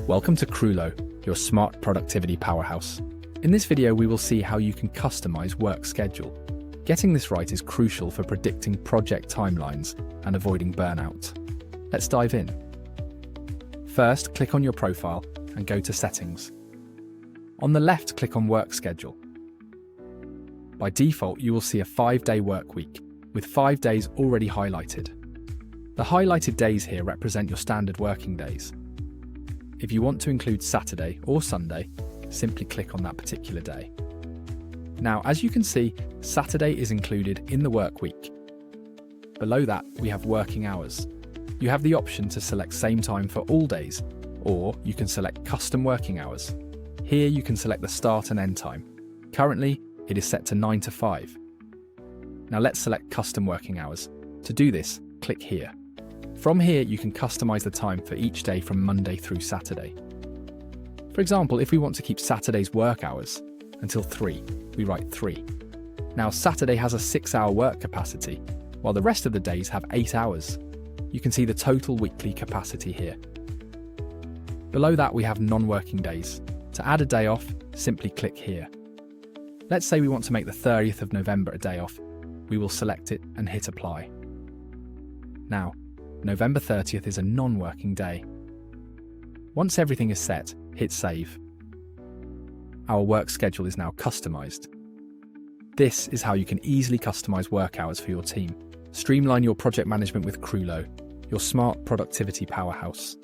Welcome to Kroolo, your smart productivity powerhouse. In this video, we will see how you can customize work schedule. Getting this right is crucial for predicting project timelines and avoiding burnout. Let's dive in. First, click on your profile and go to Settings. On the left, click on Work Schedule. By default, you will see a 5-day work week, with 5 days already highlighted. The highlighted days here represent your standard working days. If you want to include Saturday or Sunday, simply click on that particular day. Now, as you can see, Saturday is included in the work week. Below that, we have working hours. You have the option to select same time for all days, or you can select custom working hours. Here you can select the start and end time. Currently, it is set to 9 to 5. Now let's select custom working hours. To do this, click here. From here, you can customize the time for each day from Monday through Saturday. For example, if we want to keep Saturday's work hours until 3, we write 3. Now, Saturday has a 6-hour work capacity, while the rest of the days have 8 hours. You can see the total weekly capacity here. Below that, we have non-working days. To add a day off, simply click here. Let's say we want to make the 30th of November a day off. We will select it and hit apply. Now, November 30th is a non-working day. Once everything is set, hit save. Our work schedule is now customized. This is how you can easily customize work hours for your team. Streamline your project management with Kroolo, your smart productivity powerhouse.